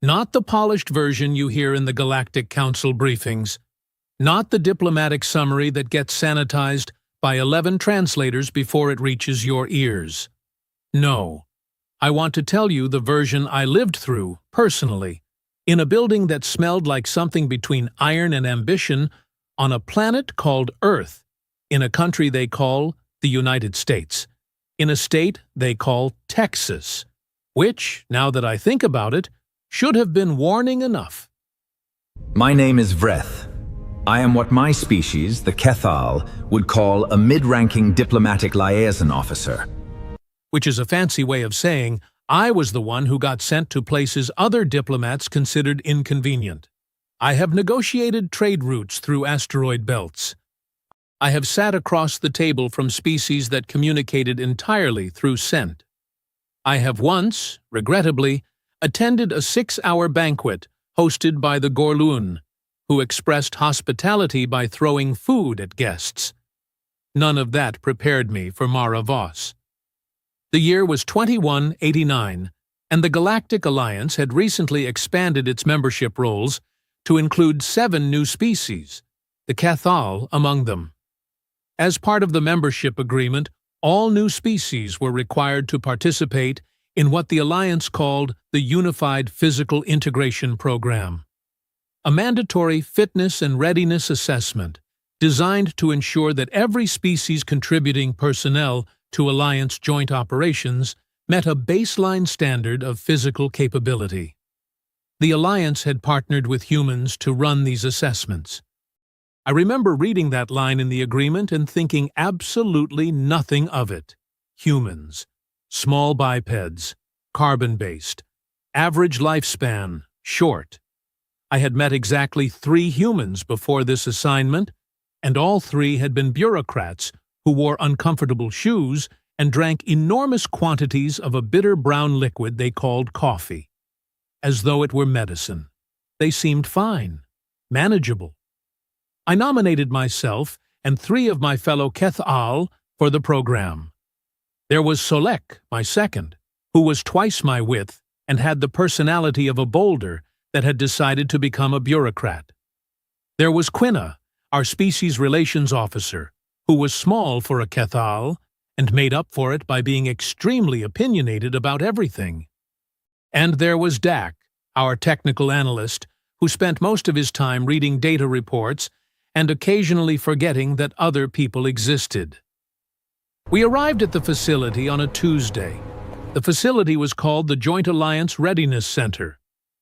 Not the polished version you hear in the Galactic Council briefings. Not the diplomatic summary that gets sanitized by 11 translators before it reaches your ears. No. I want to tell you the version I lived through, personally, in a building that smelled like something between iron and ambition, on a planet called Earth, in a country they call the United States, in a state they call Texas, which, now that I think about it, should have been warning enough. My name is Vreth. I am what my species, the Kethal, would call a mid-ranking diplomatic liaison officer. Which is a fancy way of saying I was the one who got sent to places other diplomats considered inconvenient. I have negotiated trade routes through asteroid belts. I have sat across the table from species that communicated entirely through scent. I have once, regrettably, attended a 6-hour banquet hosted by the Gorlun, who expressed hospitality by throwing food at guests. None of that prepared me for Mara Voss. The year was 2189, and the Galactic Alliance had recently expanded its membership roles to include 7 new species, the Kethal among them. As part of the membership agreement, all new species were required to participate in what the Alliance called the Unified Physical Integration Program, a mandatory fitness and readiness assessment designed to ensure that every species contributing personnel to Alliance joint operations met a baseline standard of physical capability. The Alliance had partnered with humans to run these assessments. I remember reading that line in the agreement and thinking absolutely nothing of it. Humans. Small bipeds. Carbon-based. Average lifespan. Short. I had met exactly 3 humans before this assignment, and all 3 had been bureaucrats who wore uncomfortable shoes and drank enormous quantities of a bitter brown liquid they called coffee. As though it were medicine. They seemed fine. Manageable. I nominated myself and 3 of my fellow Kethal for the program. There was Solek, my second, who was twice my width and had the personality of a boulder that had decided to become a bureaucrat. There was Quina, our species relations officer, who was small for a Kethal and made up for it by being extremely opinionated about everything. And there was Dak, our technical analyst, who spent most of his time reading data reports and occasionally forgetting that other people existed. We arrived at the facility on a Tuesday. The facility was called the Joint Alliance Readiness Center,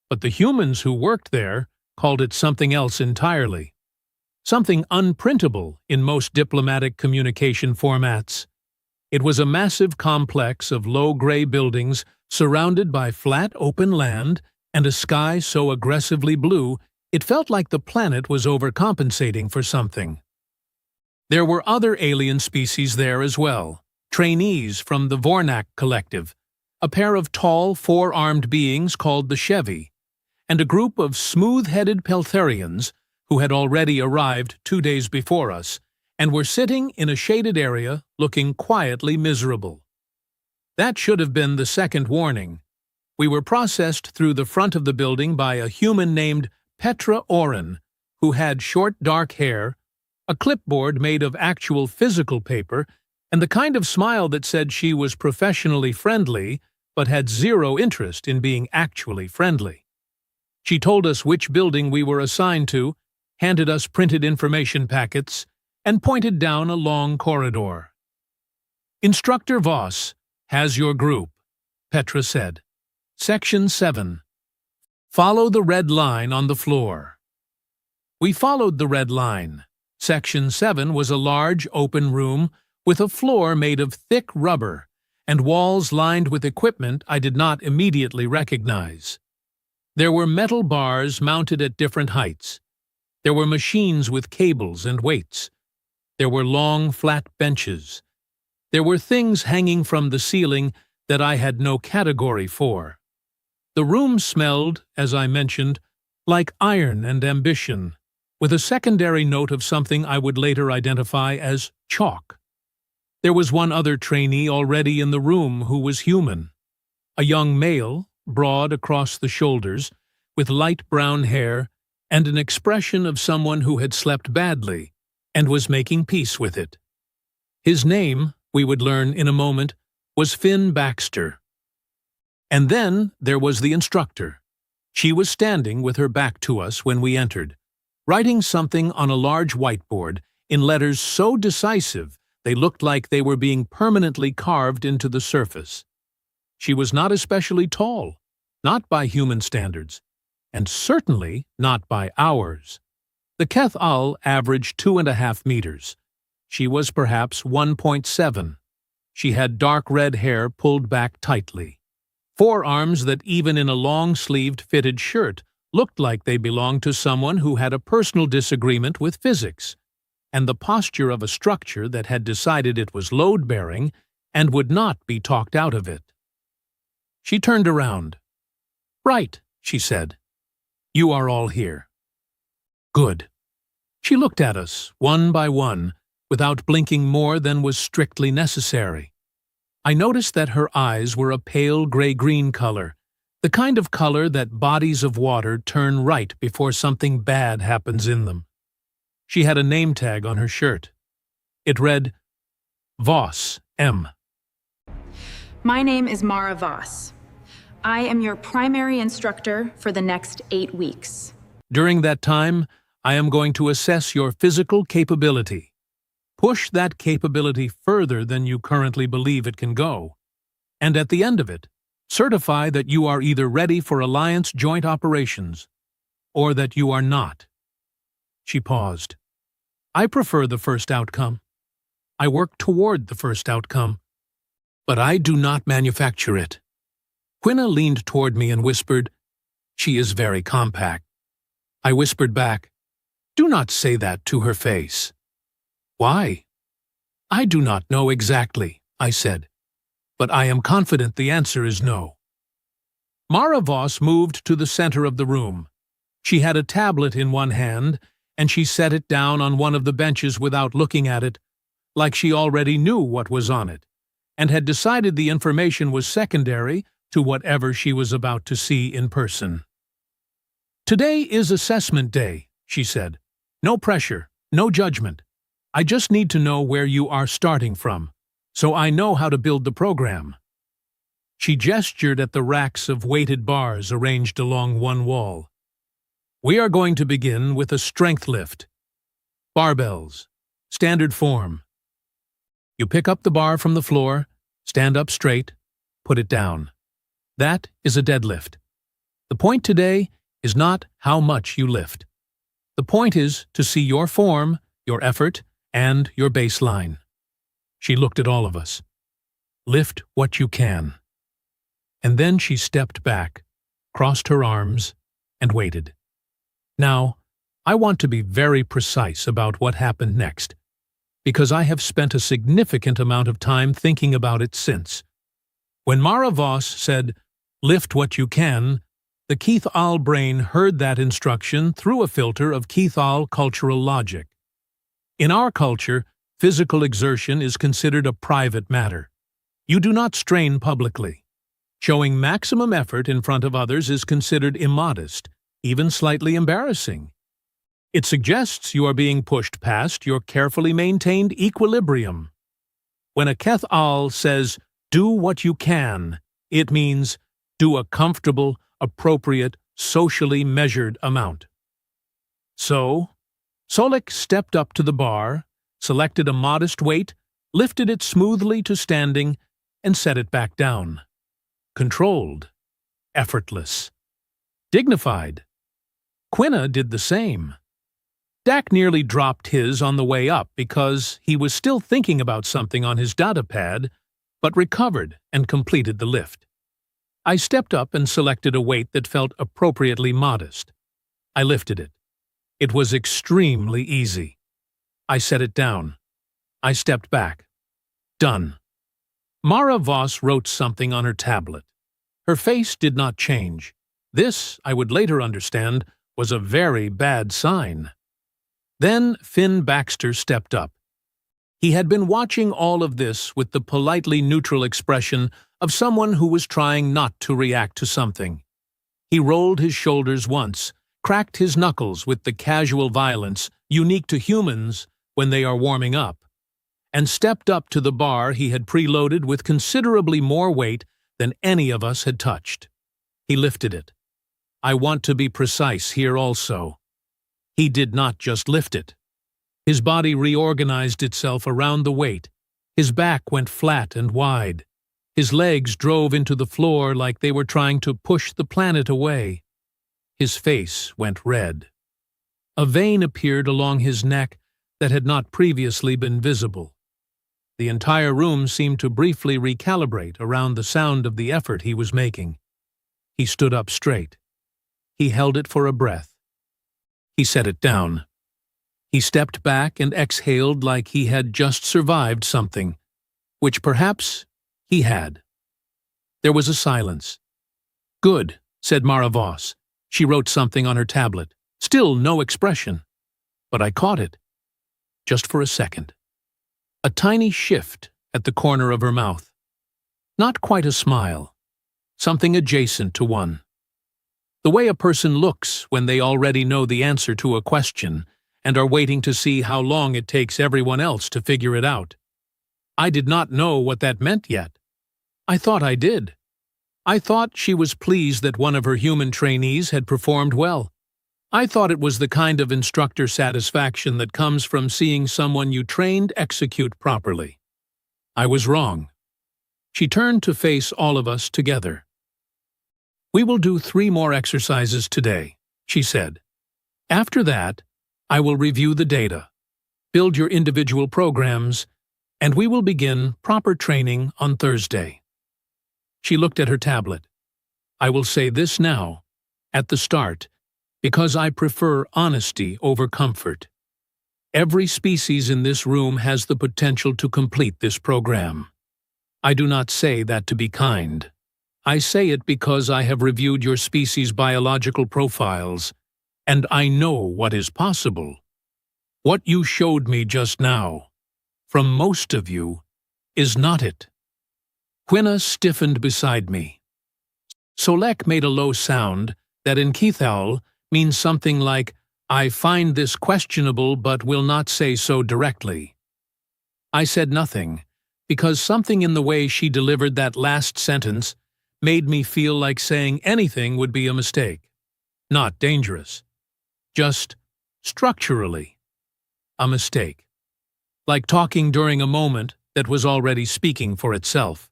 but the humans who worked there called it something else entirely. Something unprintable in most diplomatic communication formats. It was a massive complex of low-gray buildings surrounded by flat open land and a sky so aggressively blue it felt like the planet was overcompensating for something. There were other alien species there as well, trainees from the Vornak Collective, a pair of tall, 4-armed beings called the HFY, and a group of smooth-headed Peltharians who had already arrived 2 days before us and were sitting in a shaded area looking quietly miserable. That should have been the second warning. We were processed through the front of the building by a human named Petra Oren, who had short dark hair, a clipboard made of actual physical paper, and the kind of smile that said she was professionally friendly but had zero interest in being actually friendly. She told us which building we were assigned to, handed us printed information packets, and pointed down a long corridor. "Instructor Voss has your group," Petra said. "Section 7. Follow the red line on the floor." We followed the red line. Section 7 was a large, open room with a floor made of thick rubber and walls lined with equipment I did not immediately recognize. There were metal bars mounted at different heights. There were machines with cables and weights. There were long, flat benches. There were things hanging from the ceiling that I had no category for. The room smelled, as I mentioned, like iron and ambition, with a secondary note of something I would later identify as chalk. There was one other trainee already in the room who was human. A young male, broad across the shoulders, with light brown hair and an expression of someone who had slept badly and was making peace with it. His name, we would learn in a moment, was Finn Baxter. And then there was the instructor. She was standing with her back to us when we entered, writing something on a large whiteboard in letters so decisive they looked like they were being permanently carved into the surface. She was not especially tall, not by human standards, and certainly not by ours. The Kethal averaged 2.5 meters. She was perhaps 1.7. She had dark red hair pulled back tightly, forearms that even in a long-sleeved fitted shirt looked like they belonged to someone who had a personal disagreement with physics, and the posture of a structure that had decided it was load-bearing and would not be talked out of it. She turned around. "Right," she said. "You are all here." "Good." She looked at us, one by one, without blinking more than was strictly necessary. I noticed that her eyes were a pale gray-green color, the kind of color that bodies of water turn right before something bad happens in them. She had a name tag on her shirt. It read, Voss, M. My name is Mara Voss. I am your primary instructor for the next 8 weeks. During that time, I am going to assess your physical capability. Push that capability further than you currently believe it can go. And at the end of it, certify that you are either ready for Alliance joint operations or that you are not. She paused. I prefer the first outcome. I work toward the first outcome. But I do not manufacture it. Quina leaned toward me and whispered, "She is very compact." I whispered back, "Do not say that to her face." "Why?" "I do not know exactly," I said, "but I am confident the answer is no." Mara Voss moved to the center of the room. She had a tablet in one hand, and she set it down on one of the benches without looking at it, like she already knew what was on it, and had decided the information was secondary to whatever she was about to see in person. "Today is assessment day," she said. "No pressure, no judgment. I just need to know where you are starting from, so I know how to build the program." She gestured at the racks of weighted bars arranged along one wall. "We are going to begin with a strength lift. Barbells. Standard form. You pick up the bar from the floor, stand up straight, put it down. That is a deadlift. The point today is not how much you lift. The point is to see your form, your effort, and your baseline." She looked at all of us. "Lift what you can." And then she stepped back, crossed her arms, and waited. Now, I want to be very precise about what happened next, because I have spent a significant amount of time thinking about it since. When Mara Voss said, "Lift what you can," the Kethal brain heard that instruction through a filter of Kethal cultural logic. In our culture, physical exertion is considered a private matter. You do not strain publicly. Showing maximum effort in front of others is considered immodest, even slightly embarrassing. It suggests you are being pushed past your carefully maintained equilibrium. When a Kethal says, "Do what you can," it means do a comfortable, appropriate, socially measured amount. So, Solik stepped up to the bar, selected a modest weight, lifted it smoothly to standing, and set it back down. Controlled. Effortless. Dignified. Quina did the same. Dak nearly dropped his on the way up because he was still thinking about something on his data pad, but recovered and completed the lift. I stepped up and selected a weight that felt appropriately modest. I lifted it. It was extremely easy. I set it down. I stepped back. Done. Mara Voss wrote something on her tablet. Her face did not change. This, I would later understand, was a very bad sign. Then Finn Baxter stepped up. He had been watching all of this with the politely neutral expression of someone who was trying not to react to something. He rolled his shoulders once, cracked his knuckles with the casual violence unique to humans when they are warming up, and stepped up to the bar he had preloaded with considerably more weight than any of us had touched. He lifted it. I want to be precise here also. He did not just lift it. His body reorganized itself around the weight. His back went flat and wide. His legs drove into the floor like they were trying to push the planet away. His face went red. A vein appeared along his neck that had not previously been visible. The entire room seemed to briefly recalibrate around the sound of the effort he was making. He stood up straight. He held it for a breath. He set it down. He stepped back and exhaled like he had just survived something, which perhaps he had. There was a silence. "Good," said Mara Voss. She wrote something on her tablet. Still no expression. But I caught it. Just for a second. A tiny shift at the corner of her mouth. Not quite a smile. Something adjacent to one. The way a person looks when they already know the answer to a question and are waiting to see how long it takes everyone else to figure it out. I did not know what that meant yet. I thought I did. I thought she was pleased that one of her human trainees had performed well. I thought it was the kind of instructor satisfaction that comes from seeing someone you trained execute properly. I was wrong. She turned to face all of us together. "We will do 3 more exercises today," she said. "After that, I will review the data, build your individual programs, and we will begin proper training on Thursday." She looked at her tablet. "I will say this now, at the start, because I prefer honesty over comfort. Every species in this room has the potential to complete this program. I do not say that to be kind. I say it because I have reviewed your species' biological profiles, and I know what is possible. What you showed me just now, from most of you, is not it." Quina stiffened beside me. Solek made a low sound that in Kethal means something like, "I find this questionable but will not say so directly." I said nothing, because something in the way she delivered that last sentence made me feel like saying anything would be a mistake. Not dangerous. Just structurally a mistake. Like talking during a moment that was already speaking for itself.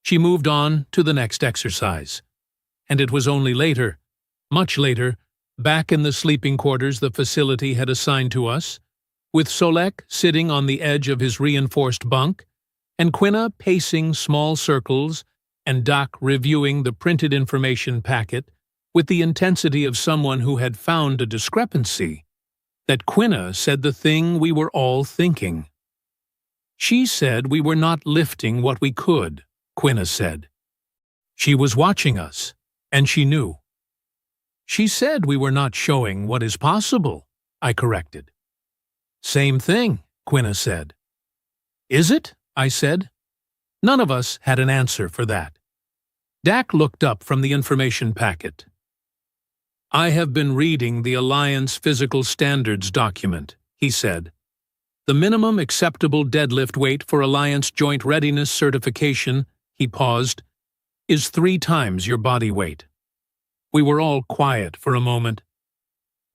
She moved on to the next exercise. And it was only later, much later, back in the sleeping quarters the facility had assigned to us, with Solek sitting on the edge of his reinforced bunk, and Quina pacing small circles and Doc reviewing the printed information packet with the intensity of someone who had found a discrepancy, that Quina said the thing we were all thinking. She said we were not lifting what we could, Quina said. She was watching us, and she knew. She said we were not showing what is possible, I corrected. Same thing, Quina said. Is it? I said. None of us had an answer for that. Dak looked up from the information packet. I have been reading the Alliance Physical Standards document, he said. The minimum acceptable deadlift weight for Alliance Joint Readiness Certification, he paused, is 3 times your body weight. We were all quiet for a moment.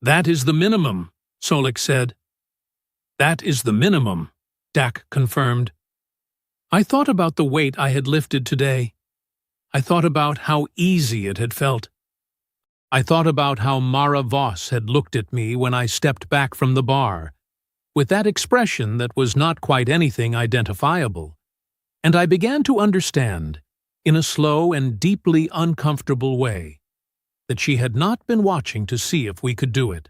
That is the minimum, Solek said. That is the minimum, Dak confirmed. I thought about the weight I had lifted today. I thought about how easy it had felt. I thought about how Mara Voss had looked at me when I stepped back from the bar, with that expression that was not quite anything identifiable, and I began to understand, in a slow and deeply uncomfortable way, that she had not been watching to see if we could do it.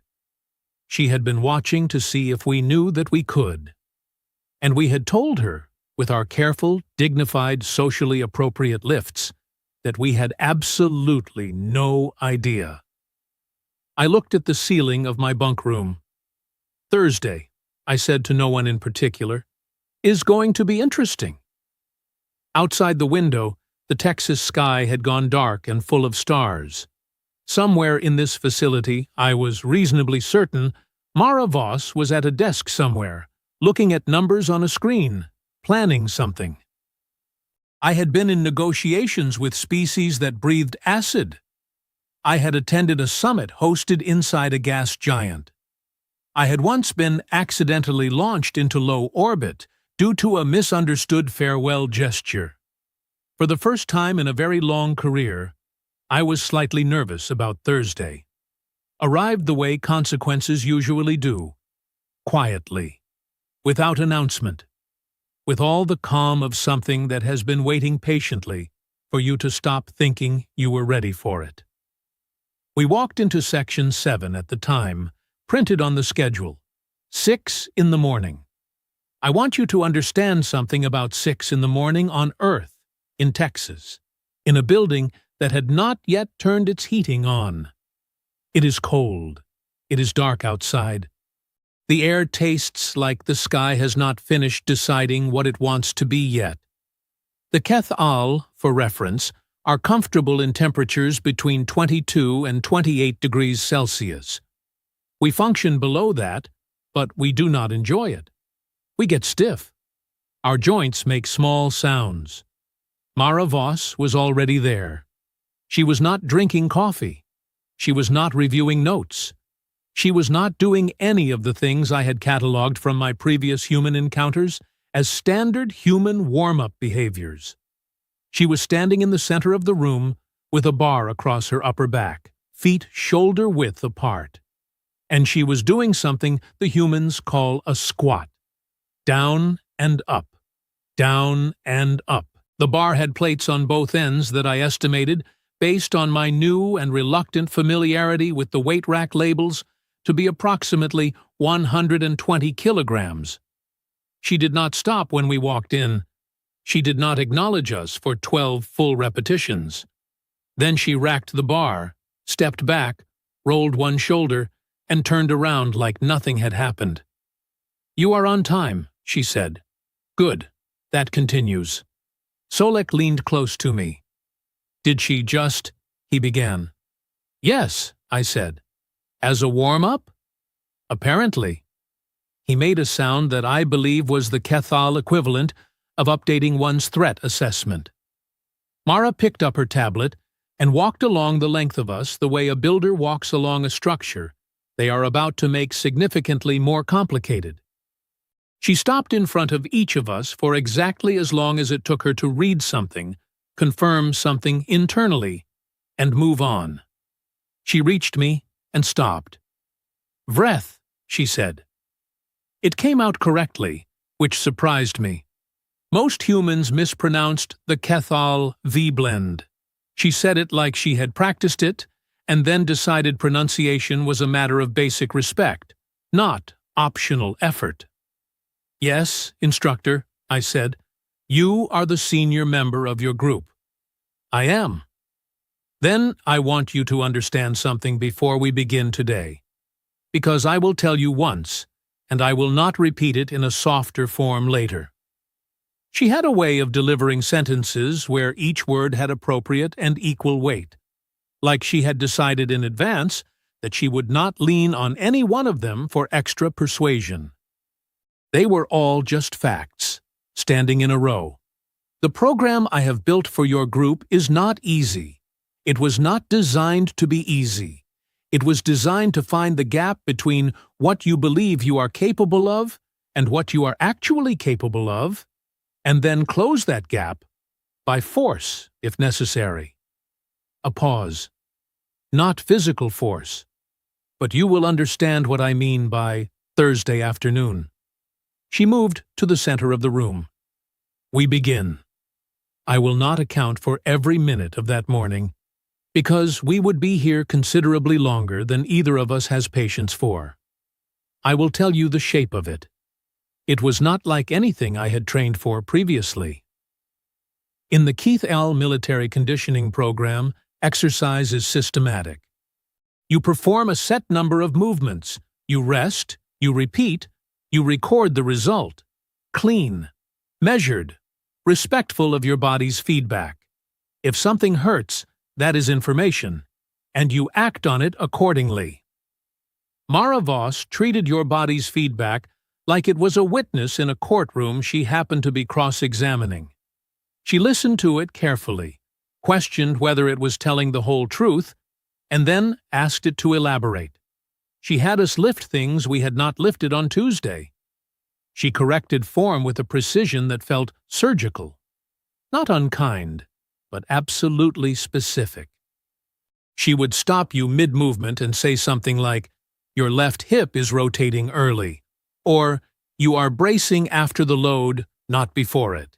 She had been watching to see if we knew that we could. And we had told her, with our careful, dignified, socially appropriate lifts, that we had absolutely no idea. I looked at the ceiling of my bunk room. Thursday, I said to no one in particular, is going to be interesting. Outside the window, the Texas sky had gone dark and full of stars. Somewhere in this facility, I was reasonably certain, Mara Voss was at a desk somewhere, looking at numbers on a screen, planning something. I had been in negotiations with species that breathed acid. I had attended a summit hosted inside a gas giant. I had once been accidentally launched into low orbit due to a misunderstood farewell gesture. For the first time in a very long career, I was slightly nervous about Thursday. Arrived the way consequences usually do, quietly, without announcement, with all the calm of something that has been waiting patiently for you to stop thinking you were ready for it. We walked into Section 7 at the time, printed on the schedule, 6 in the morning. I want you to understand something about 6 in the morning on Earth, in Texas, in a building that had not yet turned its heating on. It is cold. It is dark outside. The air tastes like the sky has not finished deciding what it wants to be yet. The Kethal, for reference, are comfortable in temperatures between 22 and 28 degrees Celsius. We function below that, but we do not enjoy it. We get stiff. Our joints make small sounds. Mara Voss was already there. She was not drinking coffee. She was not reviewing notes. She was not doing any of the things I had catalogued from my previous human encounters as standard human warm-up behaviors. She was standing in the center of the room with a bar across her upper back, feet shoulder-width apart. And she was doing something the humans call a squat. Down and up. Down and up. The bar had plates on both ends that I estimated, based on my new and reluctant familiarity with the weight rack labels, to be approximately 120 kilograms. She did not stop when we walked in. She did not acknowledge us for 12 full repetitions. Then she racked the bar, stepped back, rolled one shoulder, and turned around like nothing had happened. "You are on time," she said. "Good. That continues." Solek leaned close to me. "Did she just—" he began. "Yes," I said. "As a warm-up?" "Apparently." He made a sound that I believe was the Kethal equivalent of updating one's threat assessment. Mara picked up her tablet and walked along the length of us the way a builder walks along a structure they are about to make significantly more complicated. She stopped in front of each of us for exactly as long as it took her to read something, confirm something internally, and move on. She reached me and stopped. "Vreth," she said. It came out correctly, which surprised me. Most humans mispronounced the Kethal V-blend. She said it like she had practiced it, and then decided pronunciation was a matter of basic respect, not optional effort. "Yes, instructor," I said. "You are the senior member of your group." "I am." "Then I want you to understand something before we begin today. Because I will tell you once, and I will not repeat it in a softer form later." She had a way of delivering sentences where each word had appropriate and equal weight, like she had decided in advance that she would not lean on any one of them for extra persuasion. They were all just facts, standing in a row. The program I have built for your group is not easy. It was not designed to be easy. It was designed to find the gap between what you believe you are capable of and what you are actually capable of, and then close that gap by force, if necessary. A pause. Not physical force, but you will understand what I mean by Thursday afternoon. She moved to the center of the room. We begin. I will not account for every minute of that morning, because we would be here considerably longer than either of us has patience for. I will tell you the shape of it. It was not like anything I had trained for previously. In the Keith L. military conditioning program, exercise is systematic. You perform a set number of movements, you rest, you repeat, you record the result. Clean, measured, respectful of your body's feedback. If something hurts, that is information. and you act on it accordingly. Mara Voss treated your body's feedback like it was a witness in a courtroom she happened to be cross-examining. She listened to it carefully, questioned whether it was telling the whole truth, and then asked it to elaborate. She had us lift things we had not lifted on Tuesday. She corrected form with a precision that felt surgical. Not unkind, but absolutely specific. She would stop you mid-movement and say something like, "Your left hip is rotating early," or "You are bracing after the load, not before it."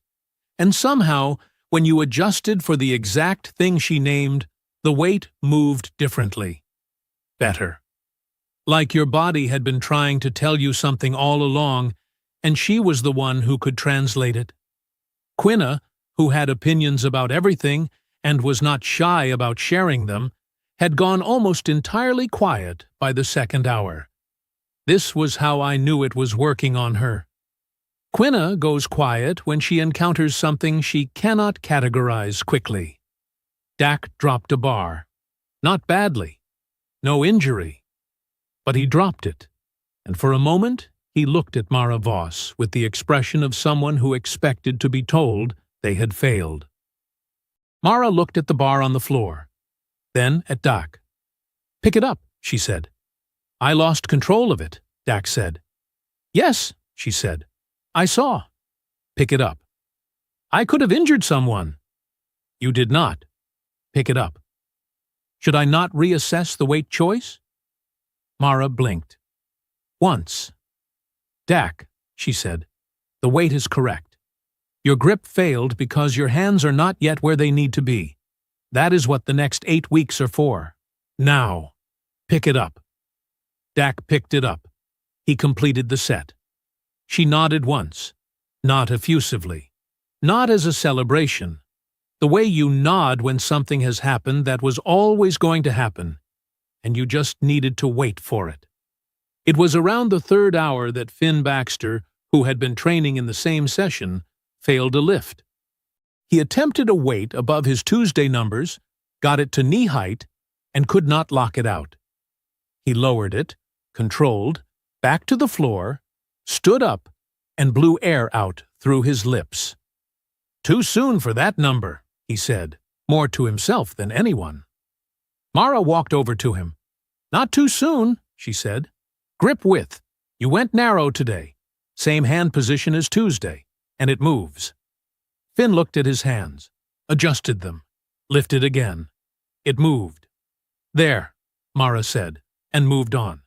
And somehow, when you adjusted for the exact thing she named, the weight moved differently. Better. Like your body had been trying to tell you something all along, and she was the one who could translate it. Quina, who had opinions about everything and was not shy about sharing them, had gone almost entirely quiet by the second hour. This was how I knew it was working on her. Quina goes quiet when she encounters something she cannot categorize quickly. Dak dropped a bar. Not badly. No injury. But he dropped it, and for a moment he looked at Mara Voss with the expression of someone who expected to be told they had failed. Mara looked at the bar on the floor, then at Dak. "Pick it up," she said. "I lost control of it," Dak said. "Yes," she said. "I saw." "Pick it up." "I could have injured someone." "You did not." "Pick it up." "Should I not reassess the weight choice?" Mara blinked. "Once." "Dak," she said, "the weight is correct. Your grip failed because your hands are not yet where they need to be. That is what the next 8 weeks are for. Now, pick it up." Dak picked it up. He completed the set. She nodded once, not effusively, not as a celebration. The way you nod when something has happened that was always going to happen, and you just needed to wait for it. It was around the third hour that Finn Baxter, who had been training in the same session, failed a lift. He attempted a weight above his Tuesday numbers, got it to knee height, and could not lock it out. He lowered it, controlled, back to the floor, stood up, and blew air out through his lips. "Too soon for that number," he said, more to himself than anyone. Mara walked over to him. "Not too soon," she said. "Grip width. You went narrow today. Same hand position as Tuesday, and it moves." Finn looked at his hands, adjusted them, lifted again. It moved. "There," Mara said, and moved on.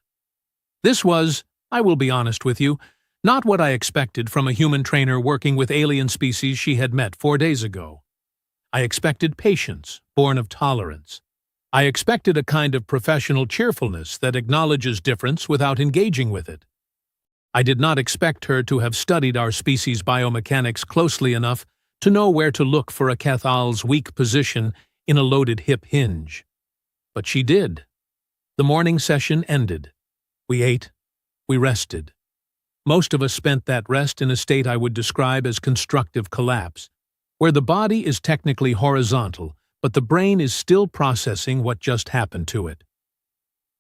This was, I will be honest with you, not what I expected from a human trainer working with alien species she had met 4 days ago. I expected patience, born of tolerance. I expected a kind of professional cheerfulness that acknowledges difference without engaging with it. I did not expect her to have studied our species' biomechanics closely enough to know where to look for a cathal's weak position in a loaded hip hinge. But she did. The morning session ended. We ate. We rested. Most of us spent that rest in a state I would describe as constructive collapse, where the body is technically horizontal, but the brain is still processing what just happened to it.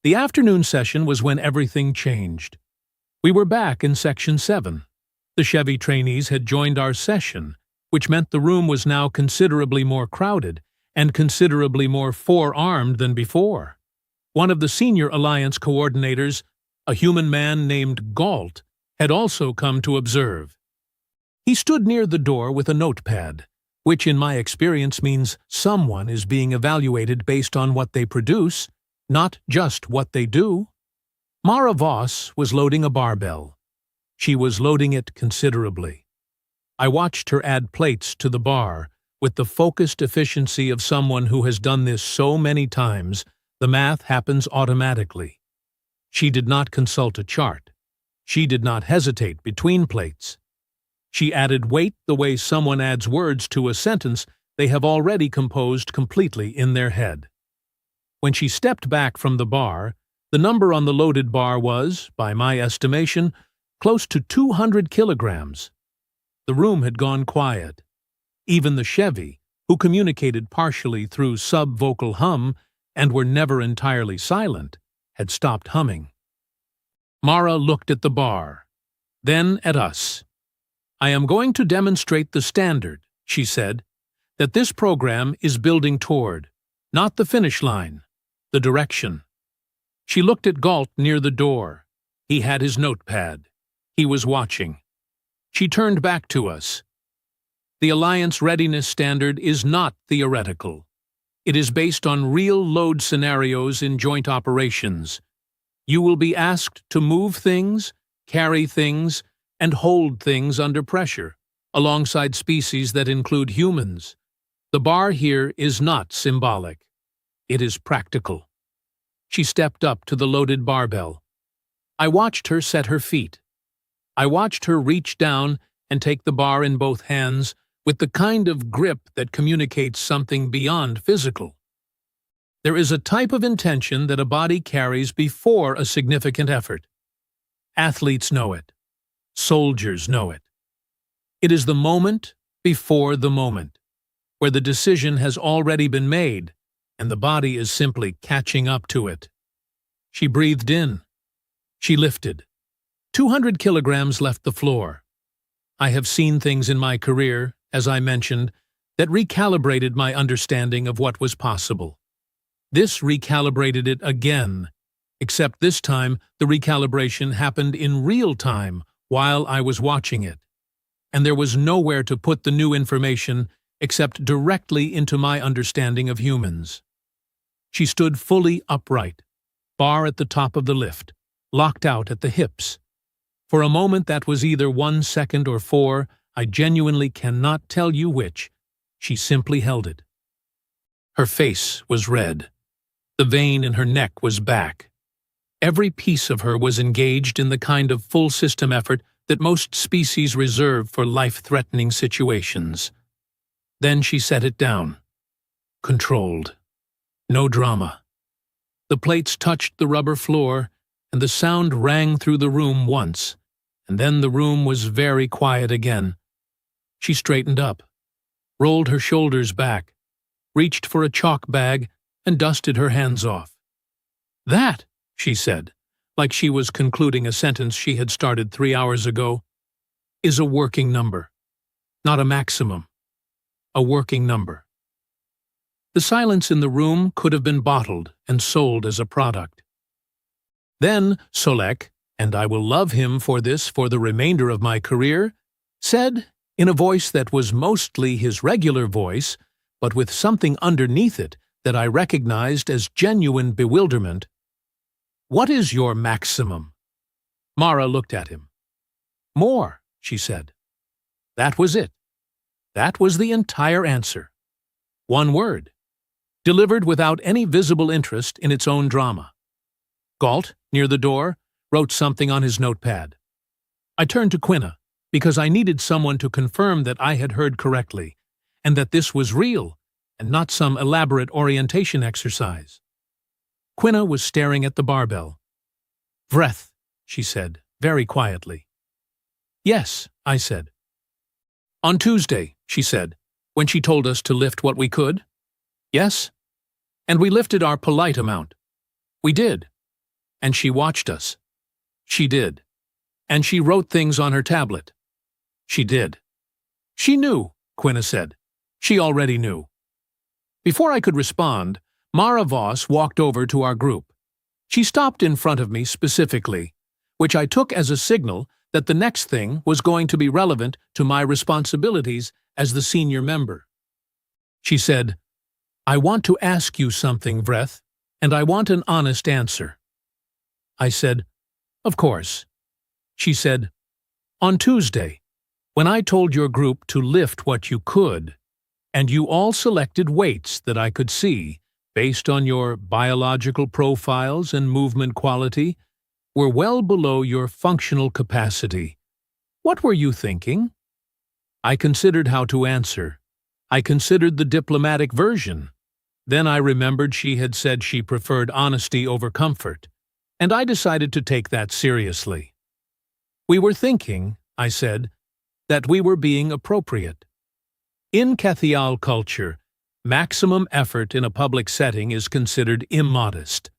The afternoon session was when everything changed. We were back in Section 7. The Chevy trainees had joined our session, which meant the room was now considerably more crowded and considerably more four-armed than before. One of the senior Alliance coordinators, a human man named Galt, had also come to observe. He stood near the door with a notepad, which in my experience means someone is being evaluated based on what they produce, not just what they do. Mara Voss was loading a barbell. She was loading it considerably. I watched her add plates to the bar with the focused efficiency of someone who has done this so many times, the math happens automatically. She did not consult a chart. She did not hesitate between plates. She added weight the way someone adds words to a sentence they have already composed completely in their head. When she stepped back from the bar, the number on the loaded bar was, by my estimation, close to 200 kilograms. The room had gone quiet. Even the Chevy, who communicated partially through sub-vocal hum and were never entirely silent, had stopped humming. Mara looked at the bar, then at us. "I am going to demonstrate the standard," she said, "that this program is building toward, not the finish line, the direction." She looked at Galt near the door. He had his notepad. He was watching. She turned back to us. "The Alliance Readiness Standard is not theoretical. It is based on real load scenarios in joint operations. You will be asked to move things, carry things, and hold things under pressure, alongside species that include humans. The bar here is not symbolic. It is practical." She stepped up to the loaded barbell. I watched her set her feet. I watched her reach down and take the bar in both hands with the kind of grip that communicates something beyond physical. There is a type of intention that a body carries before a significant effort. Athletes know it. Soldiers know it. It is the moment before the moment, where the decision has already been made, and the body is simply catching up to it. She breathed in. She lifted. 200 kilograms left the floor. I have seen things in my career, as I mentioned, that recalibrated my understanding of what was possible. This recalibrated it again, except this time the recalibration happened in real time while I was watching it, and there was nowhere to put the new information except directly into my understanding of humans. She stood fully upright, bar at the top of the lift, locked out at the hips. For a moment that was either 1 second or 4, I genuinely cannot tell you which. She simply held it. Her face was red. The vein in her neck was back. Every piece of her was engaged in the kind of full-system effort that most species reserve for life-threatening situations. Then she set it down. Controlled. No drama. The plates touched the rubber floor, and the sound rang through the room once, and then the room was very quiet again. She straightened up, rolled her shoulders back, reached for a chalk bag, and dusted her hands off. "That," she said, like she was concluding a sentence she had started 3 hours ago, "is a working number. Not a maximum. A working number." The silence in the room could have been bottled and sold as a product. Then Solek, and I will love him for this for the remainder of my career, said, in a voice that was mostly his regular voice, but with something underneath it that I recognized as genuine bewilderment, "What is your maximum?" Mara looked at him. "More," she said. That was it. That was the entire answer. One word, delivered without any visible interest in its own drama. Galt, near the door, wrote something on his notepad. I turned to Quina, because I needed someone to confirm that I had heard correctly, and that this was real, and not some elaborate orientation exercise. Quina was staring at the barbell. "Vreth," she said, very quietly. "Yes," I said. "On Tuesday," she said, when she told us to lift what we could. "Yes?" "And we lifted our polite amount." "We did." "And she watched us." "She did." "And she wrote things on her tablet." "She did." "She knew," Quina said. "She already knew." Before I could respond, Mara Voss walked over to our group. She stopped in front of me specifically, which I took as a signal that the next thing was going to be relevant to my responsibilities as the senior member. She said, "I want to ask you something, Vreth, and I want an honest answer." I said, "Of course." She said, "On Tuesday, when I told your group to lift what you could, and you all selected weights that I could see, based on your biological profiles and movement quality, were well below your functional capacity. What were you thinking?" I considered how to answer. I considered the diplomatic version. Then I remembered she had said she preferred honesty over comfort, and I decided to take that seriously. "We were thinking," I said, "that we were being appropriate. In Cathial culture, Maximum effort in a public setting is considered immodest.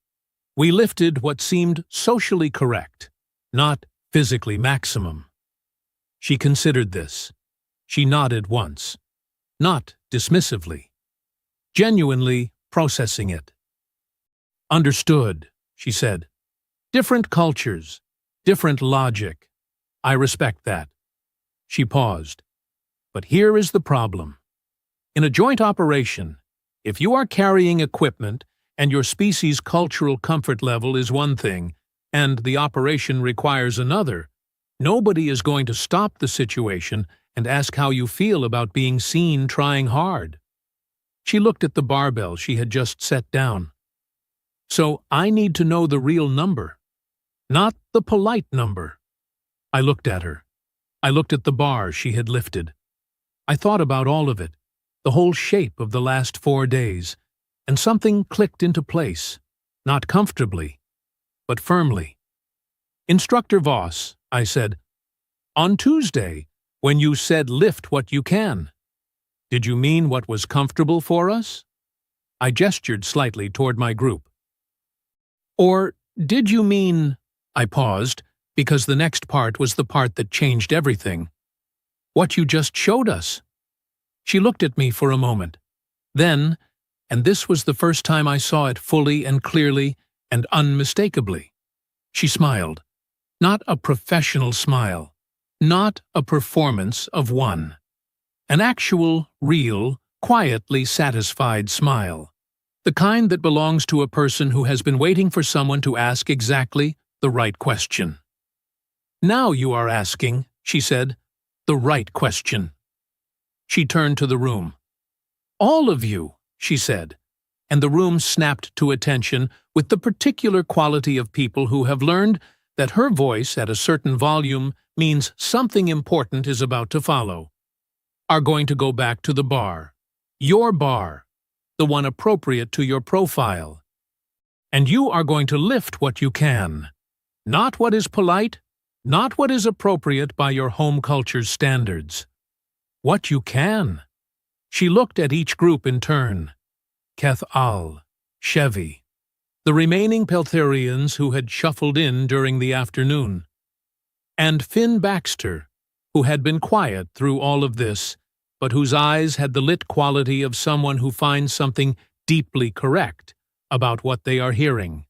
We lifted what seemed socially correct, not physically maximum. She considered this. She nodded once, not dismissively, genuinely processing it. Understood, she said. Different cultures, different logic. I respect that. She paused. But here is the problem. In a joint operation, if you are carrying equipment and your species' cultural comfort level is one thing, and the operation requires another, nobody is going to stop the situation and ask how you feel about being seen trying hard. She looked at the barbell she had just set down. So I need to know the real number, not the polite number. I looked at her. I looked at the bar she had lifted. I thought about all of it, the whole shape of the last 4 days, and something clicked into place, not comfortably, but firmly. Instructor Voss, I said, on Tuesday, when you said lift what you can, did you mean what was comfortable for us? I gestured slightly toward my group. Or did you mean, I paused, because the next part was the part that changed everything, what you just showed us? She looked at me for a moment. Then, and this was the first time I saw it fully and clearly and unmistakably, she smiled. Not a professional smile, not a performance of one. An actual, real, quietly satisfied smile. The kind that belongs to a person who has been waiting for someone to ask exactly the right question. Now you are asking, she said, the right question. She turned to the room. All of you, she said, and the room snapped to attention with the particular quality of people who have learned that her voice at a certain volume means something important is about to follow, are going to go back to the bar, your bar, the one appropriate to your profile. And you are going to lift what you can, not what is polite, not what is appropriate by your home culture's standards. What you can. She looked at each group in turn. Keth Al, Chevy, the remaining Peltherians who had shuffled in during the afternoon, and Finn Baxter, who had been quiet through all of this, but whose eyes had the lit quality of someone who finds something deeply correct about what they are hearing.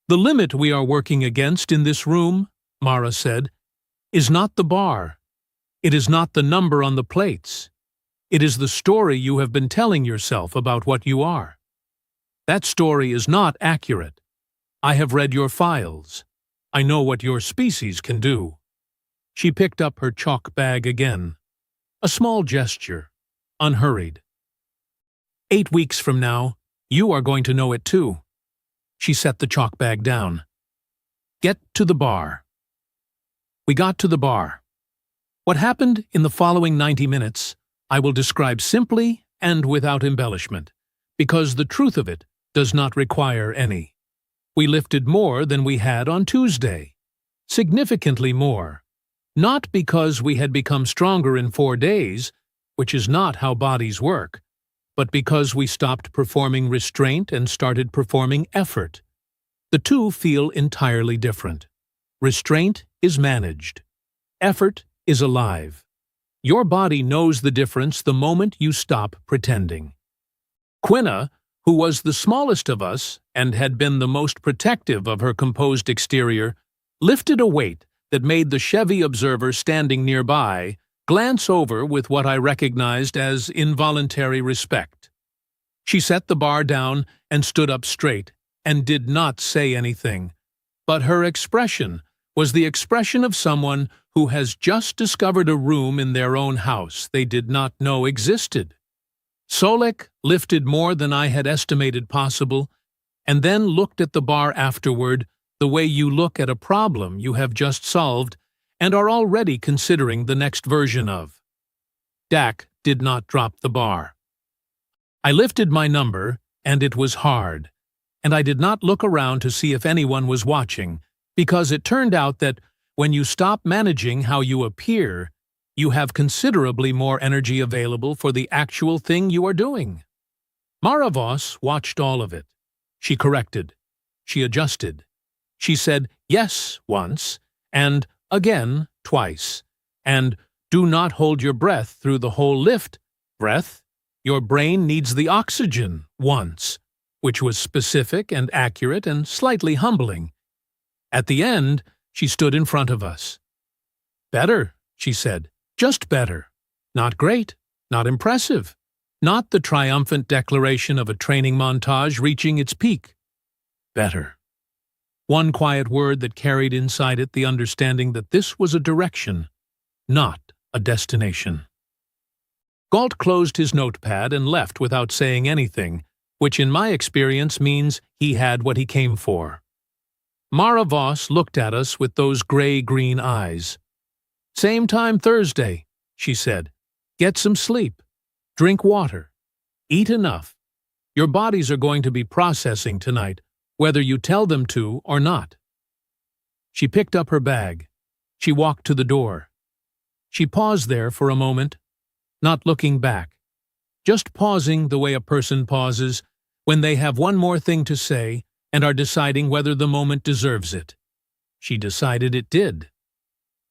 The limit we are working against in this room, Mara said, is not the bar. It is not the number on the plates. It is the story you have been telling yourself about what you are. That story is not accurate. I have read your files. I know what your species can do. She picked up her chalk bag again. A small gesture, unhurried. 8 weeks from now, you are going to know it too. She set the chalk bag down. Get to the bar. We got to the bar. What happened in the following 90 minutes, I will describe simply and without embellishment, because the truth of it does not require any. We lifted more than we had on Tuesday, significantly more, not because we had become stronger in 4 days, which is not how bodies work, but because we stopped performing restraint and started performing effort. The two feel entirely different. Restraint is managed. Effort is alive. Your body knows the difference the moment you stop pretending. Quina, who was the smallest of us and had been the most protective of her composed exterior, lifted a weight that made the Chevy observer standing nearby glance over with what I recognized as involuntary respect. She set the bar down and stood up straight and did not say anything, but her expression was the expression of someone who has just discovered a room in their own house they did not know existed. Solek lifted more than I had estimated possible, and then looked at the bar afterward the way you look at a problem you have just solved and are already considering the next version of. Dak did not drop the bar. I lifted my number, and it was hard, and I did not look around to see if anyone was watching, because it turned out that when you stop managing how you appear, you have considerably more energy available for the actual thing you are doing. Mara Voss watched all of it. She corrected. She adjusted. She said yes once, and again twice, and do not hold your breath through the whole lift. Breath, your brain needs the oxygen once, which was specific and accurate and slightly humbling. At the end, she stood in front of us. Better, she said, just better. Not great, not impressive, not the triumphant declaration of a training montage reaching its peak. Better. One quiet word that carried inside it the understanding that this was a direction, not a destination. Galt closed his notepad and left without saying anything, which in my experience means he had what he came for. Mara Voss looked at us with those gray-green eyes. "Same time Thursday," she said. "Get some sleep. Drink water. Eat enough. Your bodies are going to be processing tonight, whether you tell them to or not." She picked up her bag. She walked to the door. She paused there for a moment, not looking back, just pausing the way a person pauses when they have one more thing to say and are deciding whether the moment deserves it. She decided it did.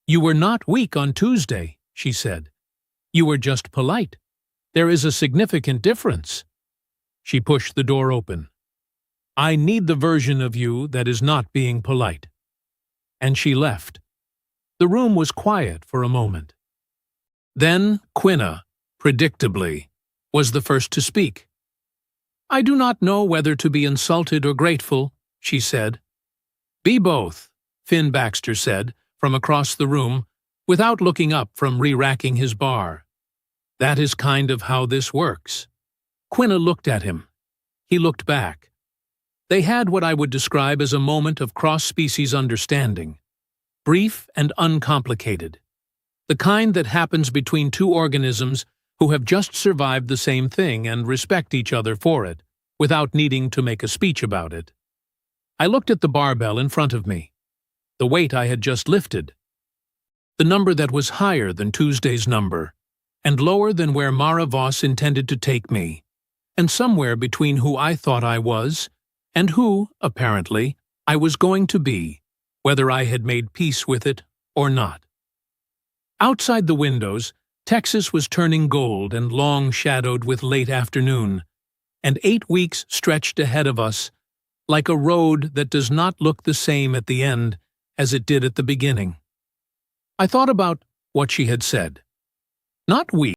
"You were not weak on Tuesday," she said. "You were just polite. There is a significant difference." She pushed the door open. "I need the version of you that is not being polite." And she left. The room was quiet for a moment. Then Quinna, predictably, was the first to speak. "I do not know whether to be insulted or grateful," she said. "Be both," Finn Baxter said, from across the room, without looking up from re-racking his bar. "That is kind of how this works." Quinna looked at him. He looked back. They had what I would describe as a moment of cross-species understanding. Brief and uncomplicated. The kind that happens between two organisms who have just survived the same thing and respect each other for it, without needing to make a speech about it. I looked at the barbell in front of me. The weight I had just lifted. The number that was higher than Tuesday's number, and lower than where Mara Voss intended to take me, and somewhere between who I thought I was, and who, apparently, I was going to be, whether I had made peace with it or not. Outside the windows, Texas was turning gold and long-shadowed with late afternoon, and 8 weeks stretched ahead of us, like a road that does not look the same at the end as it did at the beginning. I thought about what she had said. Not weak.